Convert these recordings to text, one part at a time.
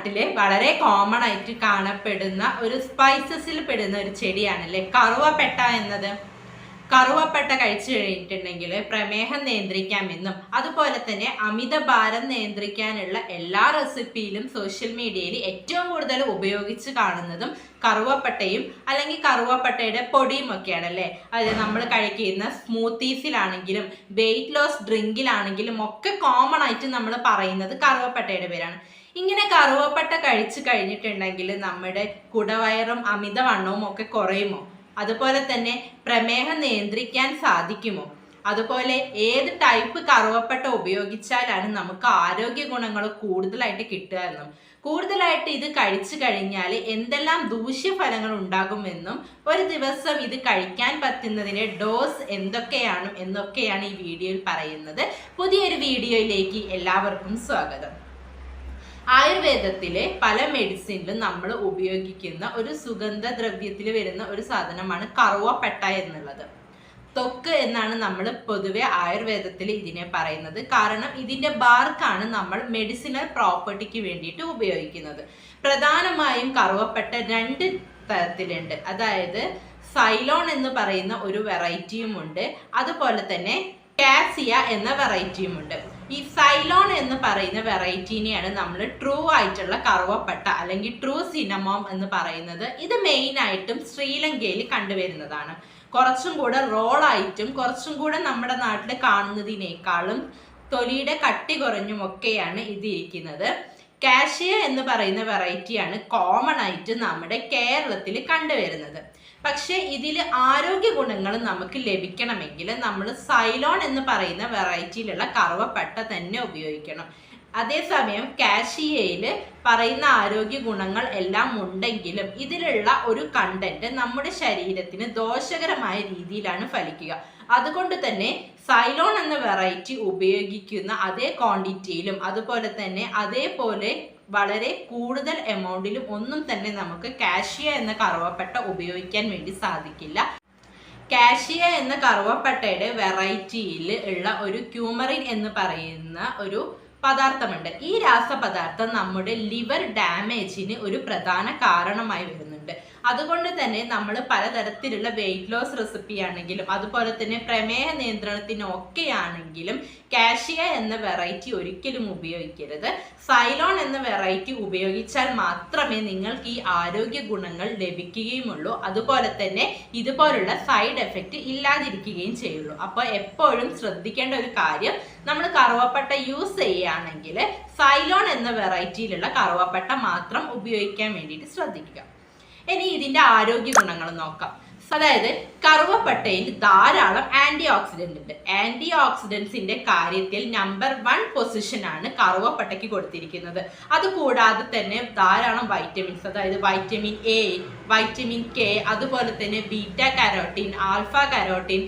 നാട്ടിലെ വളരെ കോമൺ ആയിട്ട് കാണപ്പെടുന്ന ഒരു സ്പൈസസിൽ പെടുന്ന ഒരു ചെടിയാണല്ലേ കറുവപ്പട്ട എന്നത്. കറുവപ്പട്ട കഴിച്ചു കഴിഞ്ഞിട്ടുണ്ടെങ്കിൽ പ്രമേഹം നിയന്ത്രിക്കാമെന്നും അതുപോലെ തന്നെ അമിതഭാരം നിയന്ത്രിക്കാനുള്ള എല്ലാ റെസിപ്പിയിലും സോഷ്യൽ മീഡിയയിൽ ഏറ്റവും കൂടുതൽ ഉപയോഗിച്ച് കാണുന്നതും കറുവപ്പട്ടയും അല്ലെങ്കിൽ കറുവപ്പട്ടയുടെ പൊടിയും ഒക്കെയാണല്ലേ. അതായത് നമ്മൾ കഴിക്കുന്ന സ്മൂത്തീസിലാണെങ്കിലും വെയിറ്റ് ലോസ് ഡ്രിങ്കിലാണെങ്കിലും ഒക്കെ കോമൺ ആയിട്ട് നമ്മൾ പറയുന്നത് കറുവപ്പട്ടയുടെ പേരാണ്. ഇങ്ങനെ കറുവപ്പട്ട കഴിച്ചു കഴിഞ്ഞിട്ടുണ്ടെങ്കിൽ നമ്മുടെ കുടവയറും അമിതവണ്ണവും ഒക്കെ കുറയുമോ? അതുപോലെ തന്നെ പ്രമേഹം നിയന്ത്രിക്കാൻ സാധിക്കുമോ? അതുപോലെ ഏത് ടൈപ്പ് കറുവപ്പട്ട ഉപയോഗിച്ചാലാണ് നമുക്ക് ആരോഗ്യ ഗുണങ്ങൾ കൂടുതലായിട്ട് കിട്ടുക എന്നും കൂടുതലായിട്ട് ഇത് കഴിച്ചു കഴിഞ്ഞാൽ എന്തെല്ലാം ദൂഷ്യഫലങ്ങൾ ഉണ്ടാകുമെന്നും ഒരു ദിവസം ഇത് കഴിക്കാൻ പറ്റുന്നതിന്റെ ഡോസ് എന്തൊക്കെയാണ് എന്നൊക്കെയാണ് ഈ വീഡിയോയിൽ പറയുന്നത്. പുതിയൊരു വീഡിയോയിലേക്ക് എല്ലാവർക്കും സ്വാഗതം. ആയുർവേദത്തിലെ പല മെഡിസിനിലും നമ്മൾ ഉപയോഗിക്കുന്ന ഒരു സുഗന്ധദ്രവ്യത്തിൽ വരുന്ന ഒരു സാധനമാണ് കറുവപ്പട്ട എന്നുള്ളത്. ത്വക്ക് എന്നാണ് നമ്മൾ പൊതുവെ ആയുർവേദത്തിൽ ഇതിനെ പറയുന്നത്. കാരണം ഇതിന്റെ ബാർക്കാണ് നമ്മൾ മെഡിസിനൽ പ്രോപ്പർട്ടിക്ക് വേണ്ടിയിട്ട് ഉപയോഗിക്കുന്നത്. പ്രധാനമായും കറുവപ്പട്ട രണ്ട് തരത്തിലുണ്ട്. അതായത് സൈലോൺ എന്ന് പറയുന്ന ഒരു വെറൈറ്റിയും ഉണ്ട്, അതുപോലെ തന്നെ കാസിയ എന്ന വെറൈറ്റിയും ഉണ്ട്. ഈ സൈലോൺ എന്ന് പറയുന്ന വെറൈറ്റീനെയാണ് നമ്മൾ ട്രൂ ആയിട്ടുള്ള കറുവപ്പട്ട അല്ലെങ്കിൽ ട്രൂ സിനമോം എന്ന് പറയുന്നത്. ഇത് മെയിൻ ആയിട്ടും ശ്രീലങ്കയിൽ കണ്ടുവരുന്നതാണ്. കുറച്ചും കൂടെ റോളായിട്ടും കുറച്ചും കൂടെ നമ്മുടെ നാട്ടിൽ കാണുന്നതിനേക്കാളും തൊലിയുടെ കട്ടി കുറഞ്ഞും ഒക്കെയാണ് ഇത് ഇരിക്കുന്നത്. കാഷിയ എന്ന് പറയുന്ന വെറൈറ്റിയാണ് കോമൺ ആയിട്ട് നമ്മുടെ കേരളത്തിൽ കണ്ടുവരുന്നത്. പക്ഷെ ഇതിൽ ആരോഗ്യ ഗുണങ്ങൾ നമുക്ക് ലഭിക്കണമെങ്കിൽ നമ്മൾ സൈലോൺ എന്ന് പറയുന്ന വെറൈറ്റിയിലുള്ള കറുവപ്പട്ട തന്നെ ഉപയോഗിക്കണം. അതേസമയം കാഷിയയിൽ പറയുന്ന ആരോഗ്യ ഗുണങ്ങൾ എല്ലാം ഉണ്ടെങ്കിലും ഇതിലുള്ള ഒരു കണ്ടന്റ് നമ്മുടെ ശരീരത്തിന് ദോഷകരമായ രീതിയിലാണ് ഫലിക്കുക. അതുകൊണ്ട് തന്നെ സൈലോൺ എന്ന വെറൈറ്റി ഉപയോഗിക്കുന്ന അതേ ക്വാണ്ടിറ്റിയിലും അതുപോലെ തന്നെ അതേപോലെ വളരെ കൂടുതൽ എമൗണ്ടിലും ഒന്നും തന്നെ നമുക്ക് കാഷിയ എന്ന കറുവപ്പട്ട ഉപയോഗിക്കാൻ വേണ്ടി സാധിക്കില്ല. കാഷിയ എന്ന കറുവപ്പട്ടയുടെ വെറൈറ്റിയിൽ ഉള്ള ഒരു ക്യൂമറിൻ എന്ന് പറയുന്ന ഒരു പദാർത്ഥമുണ്ട്. ഈ രാസപദാർത്ഥം നമ്മുടെ ലിവർ ഡാമേജിന് ഒരു പ്രധാന കാരണമായി വരുന്നുണ്ട്. അതുകൊണ്ട് തന്നെ നമ്മൾ പലതരത്തിലുള്ള വെയിറ്റ് ലോസ് റെസിപ്പി ആണെങ്കിലും അതുപോലെ തന്നെ പ്രമേഹ നിയന്ത്രണത്തിനൊക്കെ ആണെങ്കിലും കാഷിയ എന്ന വെറൈറ്റി ഒരിക്കലും ഉപയോഗിക്കരുത്. സൈലോൺ എന്ന വെറൈറ്റി ഉപയോഗിച്ചാൽ മാത്രമേ നിങ്ങൾക്ക് ഈ ആരോഗ്യ ഗുണങ്ങൾ ലഭിക്കുകയുമുള്ളൂ. അതുപോലെ തന്നെ ഇതുപോലുള്ള സൈഡ് എഫക്റ്റ് ഇല്ലാതിരിക്കുകയും ചെയ്യുള്ളൂ. അപ്പോൾ എപ്പോഴും ശ്രദ്ധിക്കേണ്ട ഒരു കാര്യം, നമ്മൾ കറുവപ്പട്ട യൂസ് ചെയ്യുകയാണെങ്കിൽ സൈലോൺ എന്ന വെറൈറ്റിയിലുള്ള കറുവപ്പട്ട മാത്രം ഉപയോഗിക്കാൻ വേണ്ടിയിട്ട് ശ്രദ്ധിക്കുക. ഇനി ഇതിന്റെ ആരോഗ്യ ഗുണങ്ങൾ നോക്കാം. അതായത് കറുവപ്പട്ടയിൽ ധാരാളം ആന്റി ഓക്സിഡന്റ് ഉണ്ട്. ആന്റി ഓക്സിഡൻസിന്റെ കാര്യത്തിൽ നമ്പർ 1 പൊസിഷനാണ് കറുവപ്പട്ടയ്ക്ക് കൊടുത്തിരിക്കുന്നത്. അതുകൂടാതെ തന്നെ ധാരാളം വൈറ്റമിൻസ്, അതായത് വൈറ്റമിൻ എ, വൈറ്റമിൻ കെ, അതുപോലെ തന്നെ ബീറ്റ കരോട്ടീൻ, ആൽഫ കരോട്ടീൻ,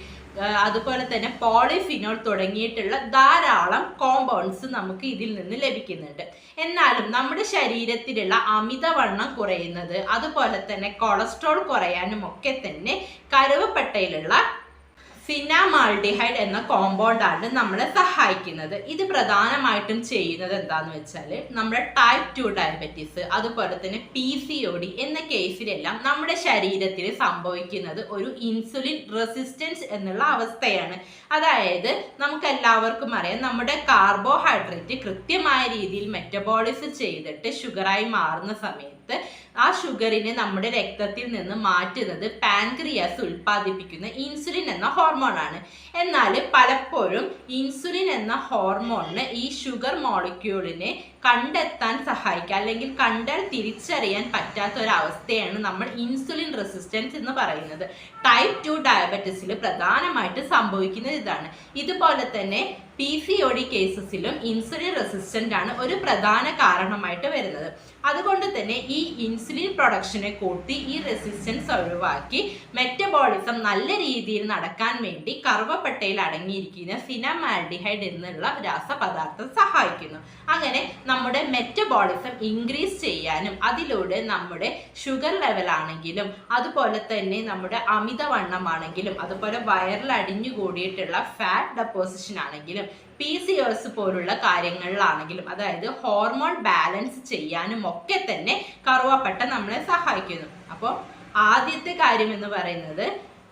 അതുപോലെ തന്നെ പോളിഫിനോൾ തുടങ്ങിയിട്ടുള്ള ധാരാളം കോമ്പൗണ്ട്സ് നമുക്ക് ഇതിൽ നിന്ന് ലഭിക്കുന്നുണ്ട്. എന്നാലും നമ്മുടെ ശരീരത്തിലുള്ള അമിതവണ്ണം കുറയുന്നത് അതുപോലെ തന്നെ കൊളസ്ട്രോൾ കുറയാനും ഒക്കെ തന്നെ കറുവപ്പട്ടയിലുള്ള സിനാമാൾഡിഹൈഡ് എന്ന കോമ്പൗണ്ടാണ് നമ്മളെ സഹായിക്കുന്നത്. ഇത് പ്രധാനമായിട്ടും ചെയ്യുന്നത് എന്താന്ന് വെച്ചാൽ നമ്മുടെ ടൈപ്പ് 2 ഡയബറ്റീസ് അതുപോലെ തന്നെ PCOD എന്ന കേസിലെല്ലാം നമ്മുടെ ശരീരത്തിൽ സംഭവിക്കുന്നത് ഒരു ഇൻസുലിൻ റെസിസ്റ്റൻസ് എന്നുള്ള അവസ്ഥയാണ്. അതായത് നമുക്ക് എല്ലാവർക്കും അറിയാം, നമ്മുടെ കാർബോഹൈഡ്രേറ്റ് കൃത്യമായ രീതിയിൽ മെറ്റബോളിസം ചെയ്തിട്ട് ഷുഗറായി മാറുന്ന സമയത്ത് ആ ഷുഗറിനെ നമ്മുടെ രക്തത്തിൽ നിന്ന് മാറ്റുന്നത് പാൻക്രിയാസ് ഉൽപ്പാദിപ്പിക്കുന്ന ഇൻസുലിൻ എന്ന ഹോർമോണാണ്. എന്നാൽ പലപ്പോഴും ഇൻസുലിൻ എന്ന ഹോർമോണിന് ഈ ഷുഗർ മോളിക്യൂളിനെ കണ്ടെത്താൻ സഹായിക്കുക അല്ലെങ്കിൽ കണ്ടാൽ തിരിച്ചറിയാൻ പറ്റാത്ത ഒരവസ്ഥയാണ് നമ്മൾ ഇൻസുലിൻ റെസിസ്റ്റൻസ് എന്ന് പറയുന്നത്. ടൈപ്പ് 2 ഡയബറ്റീസിൽ പ്രധാനമായിട്ട് സംഭവിക്കുന്നത് ഇതാണ്. ഇതുപോലെ തന്നെ PCOD കേസസിലും ഇൻസുലിൻ റെസിസ്റ്റന്റ് ആണ് ഒരു പ്രധാന കാരണമായിട്ട് വരുന്നത്. അതുകൊണ്ട് തന്നെ ഈ ഇൻസുലിൻ പ്രൊഡക്ഷനെ കൂട്ടി ഈ റെസിസ്റ്റൻസ് ഒഴിവാക്കി മെറ്റബോളിസം നല്ല രീതിയിൽ നടക്കാൻ വേണ്ടി കറുവപ്പട്ടയിൽ അടങ്ങിയിരിക്കുന്ന സിനാമാൽഡിഹൈഡ് എന്നുള്ള രാസപദാർത്ഥം സഹായിക്കുന്നു. അങ്ങനെ നമ്മുടെ മെറ്റബോളിസം ഇൻക്രീസ് ചെയ്യാനും അതിലൂടെ നമ്മുടെ ഷുഗർ ലെവൽ ആണെങ്കിലും അതുപോലെ തന്നെ നമ്മുടെ അമിതവണ്ണമാണെങ്കിലും അതുപോലെ വയറിൽ അടിഞ്ഞു കൂടിയിട്ടുള്ള ഫാറ്റ് ഡെപ്പോസിഷൻ ആണെങ്കിലും PCOS പോലുള്ള കാര്യങ്ങളിലാണെങ്കിലും അതായത് ഹോർമോൺ ബാലൻസ് ചെയ്യാനും ഒക്കെ തന്നെ കറുവപ്പട്ട നമ്മളെ സഹായിക്കുന്നു. അപ്പോൾ ആദ്യത്തെ കാര്യം എന്ന് പറയുന്നത്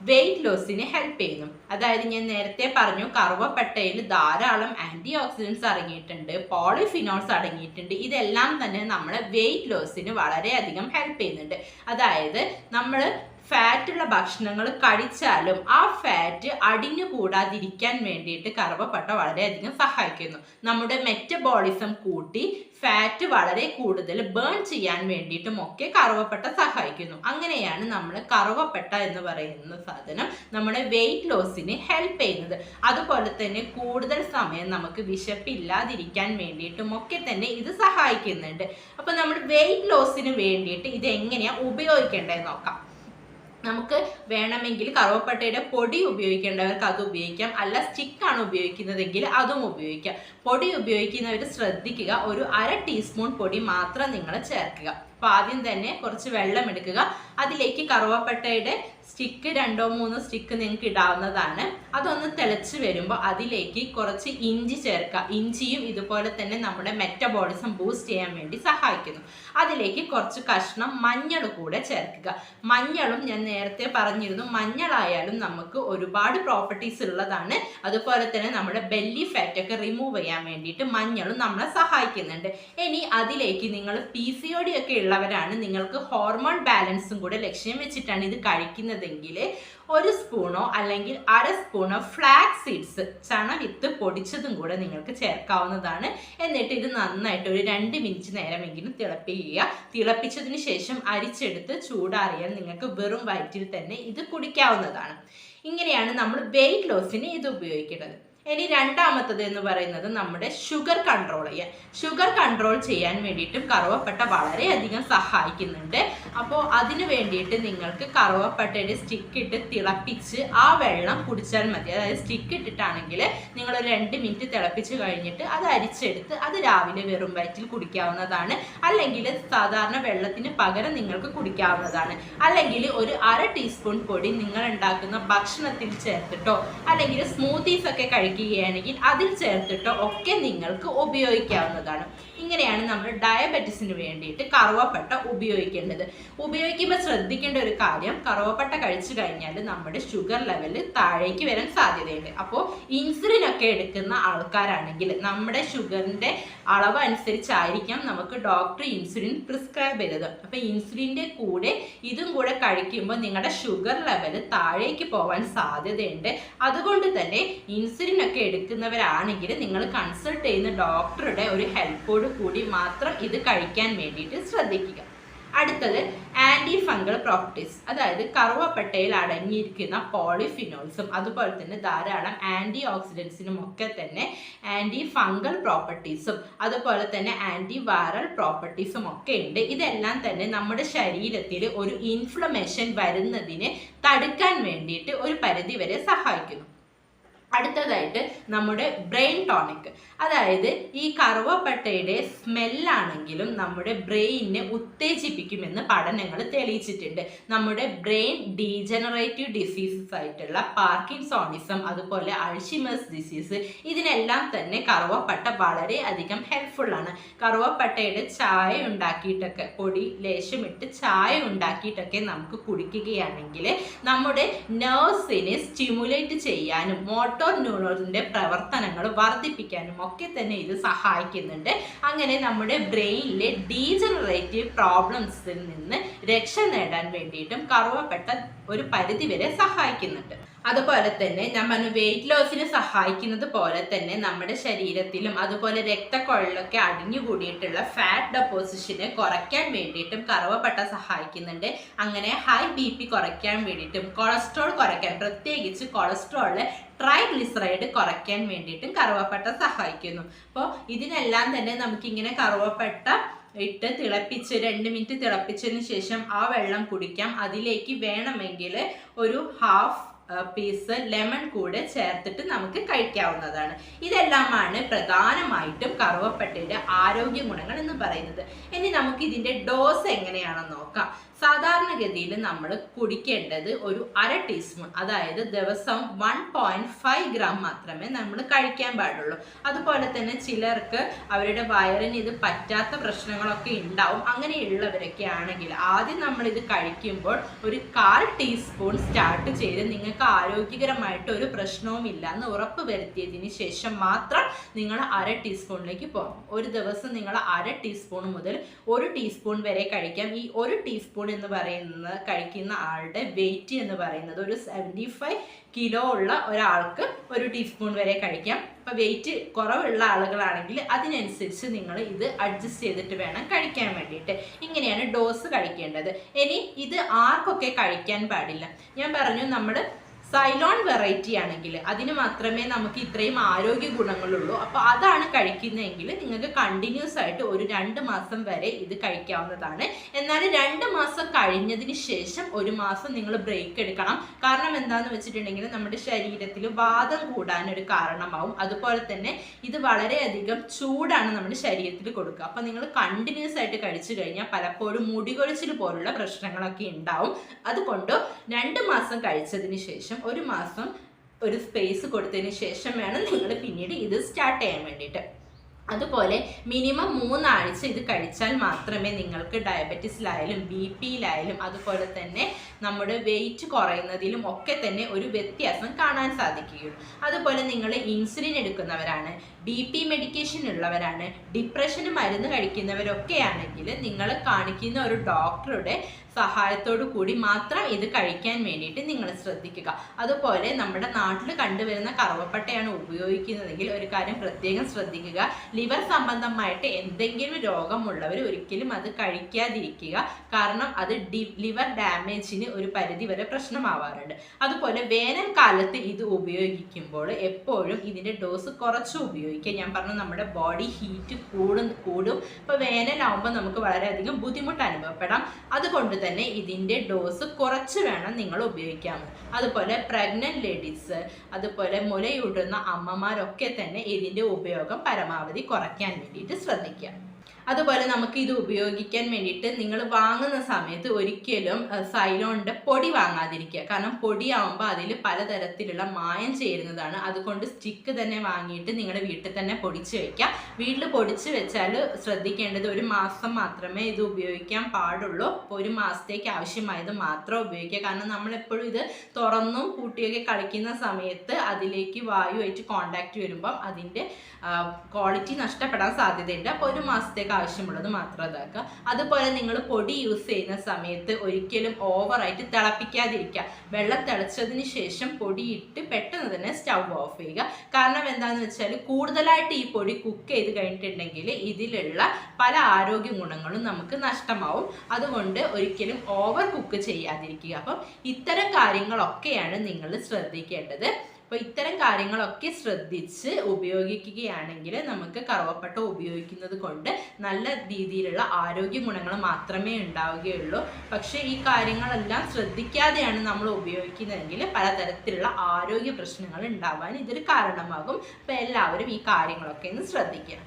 വെയിറ്റ് ലോസിന് ഹെൽപ്പ് ചെയ്യുന്നു. അതായത് ഞാൻ നേരത്തെ പറഞ്ഞു കറുവപ്പട്ടയിൽ ധാരാളം ആന്റി ഓക്സിഡൻസ് അടങ്ങിയിട്ടുണ്ട്, പോളിഫിനോൾസ് അടങ്ങിയിട്ടുണ്ട്. ഇതെല്ലാം തന്നെ നമ്മളെ വെയിറ്റ് ലോസിന് വളരെയധികം ഹെൽപ്പ് ചെയ്യുന്നുണ്ട്. അതായത് നമ്മൾ ഫാറ്റുള്ള ഭക്ഷണങ്ങൾ കഴിച്ചാലും ആ ഫാറ്റ് അടിഞ്ഞു കൂടാതിരിക്കാൻ വേണ്ടിയിട്ട് കറുവപ്പട്ട വളരെയധികം സഹായിക്കുന്നു. നമ്മുടെ മെറ്റബോളിസം കൂട്ടി ഫാറ്റ് വളരെ കൂടുതൽ ബേൺ ചെയ്യാൻ വേണ്ടിയിട്ടും ഒക്കെ കറുവപ്പട്ട സഹായിക്കുന്നു. അങ്ങനെയാണ് നമ്മൾ കറുവപ്പട്ട എന്ന് പറയുന്ന സാധനം നമ്മുടെ വെയിറ്റ് ലോസിന് ഹെൽപ്പ് ചെയ്യുന്നത്. അതുപോലെ തന്നെ കൂടുതൽ സമയം നമുക്ക് വിശപ്പില്ലാതിരിക്കാൻ വേണ്ടിയിട്ടും ഒക്കെ തന്നെ ഇത് സഹായിക്കുന്നുണ്ട്. അപ്പൊ നമ്മൾ വെയിറ്റ് ലോസിന് വേണ്ടിയിട്ട് ഇത് എങ്ങനെയാണ് ഉപയോഗിക്കേണ്ടതെന്ന് നോക്കാം. നമുക്ക് വേണമെങ്കിൽ കറുവപ്പട്ടയുടെ പൊടി ഉപയോഗിക്കേണ്ടവർക്ക് അത് ഉപയോഗിക്കാം, അല്ല സ്റ്റിക്കാണ് ഉപയോഗിക്കുന്നതെങ്കിൽ അതും ഉപയോഗിക്കാം. പൊടി ഉപയോഗിക്കുന്നവർ ശ്രദ്ധിക്കുക, ഒരു 1/2 ടീസ്പൂൺ പൊടി മാത്രം നിങ്ങൾ ചേർക്കുക. അപ്പോൾ ആദ്യം തന്നെ കുറച്ച് വെള്ളം എടുക്കുക, അതിലേക്ക് കറുവപ്പട്ടയുടെ സ്റ്റിക്ക് 2-3 സ്റ്റിക്ക് നിങ്ങൾക്ക് ഇടാവുന്നതാണ്. അതൊന്ന് തിളച്ച് വരുമ്പോൾ അതിലേക്ക് കുറച്ച് ഇഞ്ചി ചേർക്കുക. ഇഞ്ചിയും ഇതുപോലെ തന്നെ നമ്മുടെ മെറ്റബോളിസം ബൂസ്റ്റ് ചെയ്യാൻ വേണ്ടി സഹായിക്കുന്നു. അതിലേക്ക് കുറച്ച് കഷ്ണം മഞ്ഞൾ കൂടെ ചേർക്കുക. മഞ്ഞളും ഞാൻ നേരത്തെ പറഞ്ഞിരുന്നു, മഞ്ഞളായാലും നമുക്ക് ഒരുപാട് പ്രോപ്പർട്ടീസ് ഉള്ളതാണ്. അതുപോലെ തന്നെ നമ്മുടെ ബെല്ലി ഫാറ്റ് ഒക്കെ റിമൂവ് ചെയ്യാൻ വേണ്ടിയിട്ട് മഞ്ഞളും നമ്മളെ സഹായിക്കുന്നുണ്ട്. ഇനി അതിലേക്ക് നിങ്ങൾ PCOD ഒക്കെ ഉള്ളവരാണ്, നിങ്ങൾക്ക് ഹോർമോൺ ബാലൻസും കൂടെ ലക്ഷ്യം വെച്ചിട്ടാണ് ഇത് കഴിക്കുന്നതെങ്കിൽ 1 സ്പൂണോ അല്ലെങ്കിൽ 1/2 സ്പൂണോ ഫ്ലാക്സ് സീഡ്സ് ചണവിത്ത് പൊടിച്ചതും കൂടെ നിങ്ങൾക്ക് ചേർക്കാവുന്നതാണ്. എന്നിട്ട് ഇത് നന്നായിട്ട് ഒരു 2 മിനിറ്റ് നേരമെങ്കിലും തിളപ്പിക്കുക. തിളപ്പിച്ചതിന് ശേഷം അരിച്ചെടുത്ത് ചൂടാറിയാൽ നിങ്ങൾക്ക് വെറും വയറ്റിൽ തന്നെ ഇത് കുടിക്കാവുന്നതാണ്. ഇങ്ങനെയാണ് നമ്മൾ വെയിറ്റ് ലോസിന് ഇത് ഉപയോഗിക്കേണ്ടത്. ഇനി രണ്ടാമത്തത് എന്ന് പറയുന്നത് നമ്മുടെ ഷുഗർ കൺട്രോൾ ചെയ്യാൻ. ഷുഗർ കൺട്രോൾ ചെയ്യാൻ വേണ്ടിയിട്ടും കറുവപ്പട്ട വളരെയധികം സഹായിക്കുന്നുണ്ട്. അപ്പോൾ അതിന് വേണ്ടിയിട്ട് നിങ്ങൾക്ക് കറുവപ്പട്ടയുടെ സ്റ്റിക്ക് ഇട്ട് തിളപ്പിച്ച് ആ വെള്ളം കുടിച്ചാൽ മതി. അതായത് സ്റ്റിക്ക് ഇട്ടിട്ടാണെങ്കിൽ നിങ്ങൾ ഒരു 2 മിനിറ്റ് തിളപ്പിച്ച് കഴിഞ്ഞിട്ട് അത് അരിച്ചെടുത്ത് അത് രാവിലെ വെറും വയറ്റിൽ കുടിക്കാവുന്നതാണ്. അല്ലെങ്കിൽ സാധാരണ വെള്ളത്തിന് പകരം നിങ്ങൾക്ക് കുടിക്കാവുന്നതാണ്. അല്ലെങ്കിൽ ഒരു 1/2 ടീസ്പൂൺ പൊടി നിങ്ങൾ ഉണ്ടാക്കുന്ന ഭക്ഷണത്തിൽ ചേർത്തിട്ടോ അല്ലെങ്കിൽ സ്മൂത്തീസ് ഒക്കെ കഴിക്കുകയാണെങ്കിൽ അതിൽ ചേർത്തിട്ടോ ഒക്കെ നിങ്ങൾക്ക് ഉപയോഗിക്കാവുന്നതാണ്. ഇങ്ങനെയാണ് നമ്മൾ ഡയബറ്റിസിന് വേണ്ടിയിട്ട് കറുവപ്പട്ട ഉപയോഗിക്കേണ്ടത്. ഉപയോഗിക്കുമ്പോൾ ശ്രദ്ധിക്കേണ്ട ഒരു കാര്യം, കറുവപ്പട്ട കഴിച്ചു കഴിഞ്ഞാൽ നമ്മുടെ ഷുഗർ ലെവൽ താഴേക്ക് വരാൻ സാധ്യതയുണ്ട്. അപ്പോൾ ഇൻസുലിൻ ഒക്കെ എടുക്കുന്ന ആൾക്കാരാണെങ്കിൽ നമ്മുടെ ഷുഗറിന്റെ അളവ് അനുസരിച്ചായിരിക്കാം നമുക്ക് ഡോക്ടർ ഇൻസുലിൻ പ്രിസ്ക്രൈബ് ചെയ്തത്. അപ്പോൾ ഇൻസുലിൻ്റെ കൂടെ ഇതും കൂടെ കഴിക്കുമ്പോൾ നിങ്ങളുടെ ഷുഗർ ലെവൽ താഴേക്ക് പോകാൻ സാധ്യതയുണ്ട്. അതുകൊണ്ട് തന്നെ ഇൻസുലിൻ ഒക്കെ എടുക്കുന്നവരാണെങ്കിൽ നിങ്ങൾ കൺസൾട്ട് ചെയ്യുന്ന ഡോക്ടറുടെ ഒരു ഹെൽപ്പോട് കൂടി മാത്രം ഇത് കഴിക്കാൻ വേണ്ടിയിട്ട് ശ്രദ്ധിക്കുക. അടുത്തത് ആന്റി ഫംഗൽ പ്രോപ്പർട്ടീസ്, അതായത് കറുവപ്പട്ടയിൽ അടങ്ങിയിരിക്കുന്ന പോളിഫിനോൾസും അതുപോലെ തന്നെ ധാരാളം ആന്റി ഓക്സിഡൻസിനും ഒക്കെ തന്നെ ആന്റി ഫംഗൽ പ്രോപ്പർട്ടീസും അതുപോലെ തന്നെ ആന്റി വൈറൽ പ്രോപ്പർട്ടീസും ഒക്കെ ഉണ്ട്. ഇതെല്ലാം തന്നെ നമ്മുടെ ശരീരത്തിൽ ഒരു ഇൻഫ്ലമേഷൻ വരുന്നതിനെ തടുക്കാൻ വേണ്ടിയിട്ട് ഒരു പരിധി വരെ സഹായിക്കുന്നു. അടുത്തതായിട്ട് നമ്മുടെ ബ്രെയിൻ ടോണിക്, അതായത് ഈ കറുവപ്പട്ടയുടെ സ്മെല്ലാണെങ്കിലും നമ്മുടെ ബ്രെയിനിനെ ഉത്തേജിപ്പിക്കുമെന്ന് പഠനങ്ങൾ തെളിയിച്ചിട്ടുണ്ട്. നമ്മുടെ ബ്രെയിൻ ഡീജനറേറ്റീവ് ഡിസീസസ് ആയിട്ടുള്ള പാർക്കിൻസോണിസം അതുപോലെ അൾഷിമേഴ്സ് ഡിസീസ് ഇതിനെല്ലാം തന്നെ കറുവപ്പട്ട വളരെ അധികം ഹെൽപ്ഫുൾ ആണ്. കറുവപ്പട്ടയുടെ ചായ ഉണ്ടാക്കിയിട്ടൊക്കെ പൊടി ലേശമിട്ട് ചായ ഉണ്ടാക്കിയിട്ടൊക്കെ നമുക്ക് കുടിക്കുകയാണെങ്കിൽ നമ്മുടെ നെർവ്സിനെ സ്റ്റിമുലേറ്റ് ചെയ്യാനും മോട്ടോർ ന്യൂറോണിന്റെ പ്രവർത്തനങ്ങൾ വർദ്ധിപ്പിക്കാനും ഒക്കെ തന്നെ ഇത് സഹായിക്കുന്നുണ്ട്. അങ്ങനെ നമ്മുടെ ബ്രെയിനിലെ ഡീജനറേറ്റീവ് പ്രോബ്ലംസിൽ നിന്ന് രക്ഷ നേടാൻ വേണ്ടിയിട്ടും കറുവപ്പട്ട ഒരു പരിധി വരെ സഹായിക്കുന്നുണ്ട്. അതുപോലെ തന്നെ നമ്മൾ വെയിറ്റ് ലോസിന് സഹായിക്കുന്നത് പോലെ തന്നെ നമ്മുടെ ശരീരത്തിലും അതുപോലെ രക്തക്കൊഴലൊക്കെ അടിഞ്ഞുകൂടിയിട്ടുള്ള ഫാറ്റ് ഡെപ്പോസിഷനെ കുറയ്ക്കാൻ വേണ്ടിയിട്ടും കറുവപ്പട്ട സഹായിക്കുന്നുണ്ട്. അങ്ങനെ ഹൈ BP കുറയ്ക്കാൻ വേണ്ടിയിട്ടും കൊളസ്ട്രോൾ കുറയ്ക്കാൻ, പ്രത്യേകിച്ച് കൊളസ്ട്രോള് ട്രൈഗ്ലിസറൈഡ് കുറയ്ക്കാൻ വേണ്ടിയിട്ടും കറുവപ്പട്ട സഹായിക്കുന്നു. അപ്പോൾ ഇതിനെല്ലാം തന്നെ നമുക്കിങ്ങനെ കറുവപ്പട്ട ഇട്ട് തിളപ്പിച്ച് 2 മിനിറ്റ് തിളപ്പിച്ചതിന് ശേഷം ആ വെള്ളം കുടിക്കാം. അതിലേക്ക് വേണമെങ്കിൽ ഒരു 1/2 പീസ് ലെമൺ കൂടെ ചേർത്തിട്ട് നമുക്ക് കഴിക്കാവുന്നതാണ്. ഇതെല്ലാമാണ് പ്രധാനമായിട്ടും കറുവപ്പട്ടയുടെ ആരോഗ്യ ഗുണങ്ങൾ എന്ന് പറയുന്നത്. ഇനി നമുക്ക് ഇതിന്റെ ഡോസ് എങ്ങനെയാണെന്ന് നോക്കാം. സാധാരണഗതിയിൽ നമ്മൾ കുടിക്കേണ്ടത് ഒരു 1/2 ടീസ്പൂൺ, അതായത് ദിവസം 1.5 ഗ്രാം മാത്രമേ നമ്മൾ കഴിക്കാൻ പാടുള്ളൂ. അതുപോലെ തന്നെ ചിലർക്ക് അവരുടെ വയറിന് ഇത് പറ്റാത്ത പ്രശ്നങ്ങളൊക്കെ ഉണ്ടാവും. അങ്ങനെയുള്ളവരൊക്കെ ആണെങ്കിൽ ആദ്യം നമ്മൾ ഇത് കഴിക്കുമ്പോൾ ഒരു 1/4 ടീസ്പൂൺ സ്റ്റാർട്ട് ചെയ്ത് നിങ്ങൾക്ക് ആരോഗ്യകരമായിട്ട് ഒരു പ്രശ്നവും ഇല്ല എന്ന് ഉറപ്പ് വരുത്തിയതിന് ശേഷം മാത്രം നിങ്ങൾ 1/2 ടീസ്പൂണിലേക്ക് പോകാം. ഒരു ദിവസം നിങ്ങൾ 1/2 ടീസ്പൂൺ മുതൽ 1 ടീസ്പൂൺ വരെ കഴിക്കാം. ഈ 1 ടീസ്പൂൺ എന്ന് പറയുന്നത് കഴിക്കുന്ന ആളുടെ വെയിറ്റ് എന്ന് പറയുന്നത് ഒരു 75 കിലോ ഉള്ള ഒരാൾക്ക് 1 ടീസ്പൂൺ വരെ കഴിക്കാം. അപ്പോൾ വെയിറ്റ് കുറവുള്ള ആളുകളാണെങ്കിൽ അതിനനുസരിച്ച് നിങ്ങൾ ഇത് അഡ്ജസ്റ്റ് ചെയ്തിട്ട് വേണം കഴിക്കാൻ വേണ്ടിയിട്ട്. ഇങ്ങനെയാണ് ഡോസ് കഴിക്കേണ്ടത്. ഇനി ഇത് ആർക്കൊക്കെ കഴിക്കാൻ പാടില്ല? ഞാൻ പറഞ്ഞു, നമ്മൾ സൈലോൺ വെറൈറ്റി ആണെങ്കിൽ അതിന് മാത്രമേ നമുക്ക് ഇത്രയും ആരോഗ്യ ഗുണങ്ങളുള്ളൂ. അപ്പോൾ അതാണ് കഴിക്കുന്നതെങ്കിൽ നിങ്ങൾക്ക് കണ്ടിന്യൂസ് ആയിട്ട് ഒരു 2 മാസം വരെ ഇത് കഴിക്കാവുന്നതാണ്. എന്നാൽ 2 മാസം കഴിഞ്ഞതിന് ശേഷം 1 മാസം നിങ്ങൾ ബ്രേക്ക് എടുക്കണം. കാരണം എന്താണെന്ന് വെച്ചിട്ടുണ്ടെങ്കിൽ നമ്മുടെ ശരീരത്തിൽ വാദം കൂടാനൊരു കാരണമാവും. അതുപോലെ തന്നെ ഇത് വളരെയധികം ചൂടാണ് നമ്മുടെ ശരീരത്തിൽ കൊടുക്കുക. അപ്പോൾ നിങ്ങൾ കണ്ടിന്യൂസ് ആയിട്ട് കഴിച്ചു കഴിഞ്ഞാൽ പലപ്പോഴും മുടികൊഴിച്ചിൽ പോലുള്ള പ്രശ്നങ്ങളൊക്കെ ഉണ്ടാവും. അതുകൊണ്ട് 2 മാസം കഴിച്ചതിന് ശേഷം 1 മാസം ഒരു സ്പേസ് കൊടുത്തതിന് ശേഷം വേണം നിങ്ങൾ പിന്നീട് ഇത് സ്റ്റാർട്ട് ചെയ്യാൻ വേണ്ടിയിട്ട്. അതുപോലെ മിനിമം 3 ആഴ്ച ഇത് കഴിച്ചാൽ മാത്രമേ നിങ്ങൾക്ക് ഡയബറ്റീസിലായാലും BP-യിലായാലും അതുപോലെ തന്നെ നമ്മുടെ വെയിറ്റ് കുറയുന്നതിലും ഒക്കെ തന്നെ ഒരു വ്യത്യാസം കാണാൻ സാധിക്കുകയുള്ളൂ. അതുപോലെ നിങ്ങൾ ഇൻസുലിൻ എടുക്കുന്നവരാണ്, BP മെഡിക്കേഷൻ ഉള്ളവരാണ്, ഡിപ്രഷന് മരുന്ന് കഴിക്കുന്നവരൊക്കെ ആണെങ്കിൽ നിങ്ങൾ കാണിക്കുന്ന ഒരു ഡോക്ടറുടെ സഹായത്തോടു കൂടി മാത്രം ഇത് കഴിക്കാൻ വേണ്ടിയിട്ട് നിങ്ങൾ ശ്രദ്ധിക്കുക. അതുപോലെ നമ്മുടെ നാട്ടിൽ കണ്ടുവരുന്ന കറുവപ്പട്ടയാണ് ഉപയോഗിക്കുന്നതെങ്കിൽ ഒരു കാര്യം പ്രത്യേകം ശ്രദ്ധിക്കുക. ലിവർ സംബന്ധമായിട്ട് എന്തെങ്കിലും രോഗമുള്ളവർ ഒരിക്കലും അത് കഴിക്കാതിരിക്കുക. കാരണം അത് ലിവർ ഡാമേജിന് ഒരു പരിധി വരെ പ്രശ്നമാവാറുണ്ട്. അതുപോലെ വേനൽക്കാലത്ത് ഇത് ഉപയോഗിക്കുമ്പോൾ എപ്പോഴും ഇതിൻ്റെ ഡോസ് കുറച്ച് ഉപയോഗിക്കുക. ഞാൻ പറഞ്ഞു, നമ്മുടെ ബോഡി ഹീറ്റ് കൂടും. ഇപ്പോൾ വേനലാവുമ്പോൾ നമുക്ക് വളരെയധികം ബുദ്ധിമുട്ട് അനുഭവപ്പെടാം. അതുകൊണ്ട് തന്നെ ഇതിൻ്റെ ഡോസ് കുറച്ച് വേണം നിങ്ങൾ ഉപയോഗിക്കാൻ. അതുപോലെ പ്രഗ്നന്റ് ലേഡീസ്, അതുപോലെ മുലയൂട്ടുന്ന അമ്മമാരൊക്കെ തന്നെ ഇതിൻ്റെ ഉപയോഗം പരമാവധി കുറയ്ക്കാൻ വേണ്ടിയിട്ട് ശ്രദ്ധിക്കുക. അതുപോലെ നമുക്ക് ഇത് ഉപയോഗിക്കാൻ വേണ്ടിയിട്ട് നിങ്ങൾ വാങ്ങുന്ന സമയത്ത് ഒരിക്കലും സൈലോണിൻ്റെ പൊടി വാങ്ങാതിരിക്കുക. കാരണം പൊടിയാവുമ്പോൾ അതിൽ പലതരത്തിലുള്ള മായം ചേരുന്നതാണ്. അതുകൊണ്ട് സ്റ്റിക്ക് തന്നെ വാങ്ങിയിട്ട് നിങ്ങളുടെ വീട്ടിൽ തന്നെ പൊടിച്ച് വയ്ക്കുക. വീട്ടിൽ പൊടിച്ച് വെച്ചാൽ ശ്രദ്ധിക്കേണ്ടത് 1 മാസം മാത്രമേ ഇത് ഉപയോഗിക്കാൻ പാടുള്ളൂ. അപ്പോൾ 1 മാസത്തേക്ക് ആവശ്യമായത് മാത്രം ഉപയോഗിക്കുക. കാരണം നമ്മളെപ്പോഴും ഇത് തുറന്നും കൂട്ടിയൊക്കെ കളിക്കുന്ന സമയത്ത് അതിലേക്ക് വായുവായിട്ട് കോണ്ടാക്ട് വരുമ്പം അതിൻ്റെ ക്വാളിറ്റി നഷ്ടപ്പെടാൻ സാധ്യതയുണ്ട്. അപ്പോൾ 1 മാസത്തേക്ക് ആവശ്യമുള്ളത് മാത്രം ഇതാക്കുക. അതുപോലെ നിങ്ങൾ പൊടി യൂസ് ചെയ്യുന്ന സമയത്ത് ഒരിക്കലും ഓവറായിട്ട് തിളപ്പിക്കാതിരിക്കുക. വെള്ളം തിളച്ചതിന് ശേഷം പൊടിയിട്ട് പെട്ടെന്ന് തന്നെ സ്റ്റവ് ഓഫ് ചെയ്യുക. കാരണം എന്താണെന്ന് വെച്ചാൽ കൂടുതലായിട്ട് ഈ പൊടി കുക്ക് ചെയ്ത് കഴിഞ്ഞിട്ടുണ്ടെങ്കിൽ ഇതിലുള്ള പല ആരോഗ്യ ഗുണങ്ങളും നമുക്ക് നഷ്ടമാവും. അതുകൊണ്ട് ഒരിക്കലും ഓവർ കുക്ക് ചെയ്യാതിരിക്കുക. അപ്പം ഇത്തരം കാര്യങ്ങളൊക്കെയാണ് നിങ്ങൾ ശ്രദ്ധിക്കേണ്ടത്. അപ്പോൾ ഇത്തരം കാര്യങ്ങളൊക്കെ ശ്രദ്ധിച്ച് ഉപയോഗിക്കുകയാണെങ്കിൽ നമുക്ക് കറുവപ്പട്ട ഉപയോഗിക്കുന്നത് കൊണ്ട് നല്ല രീതിയിലുള്ള ആരോഗ്യ ഗുണങ്ങൾ മാത്രമേ ഉണ്ടാവുകയുള്ളൂ. പക്ഷേ ഈ കാര്യങ്ങളെല്ലാം ശ്രദ്ധിക്കാതെയാണ് നമ്മൾ ഉപയോഗിക്കുന്നതെങ്കിൽ പലതരത്തിലുള്ള ആരോഗ്യ പ്രശ്നങ്ങൾ ഉണ്ടാവാൻ ഇതൊരു കാരണമാകും. അപ്പോൾ എല്ലാവരും ഈ കാര്യങ്ങളൊക്കെ ഒന്ന് ശ്രദ്ധിക്കുക.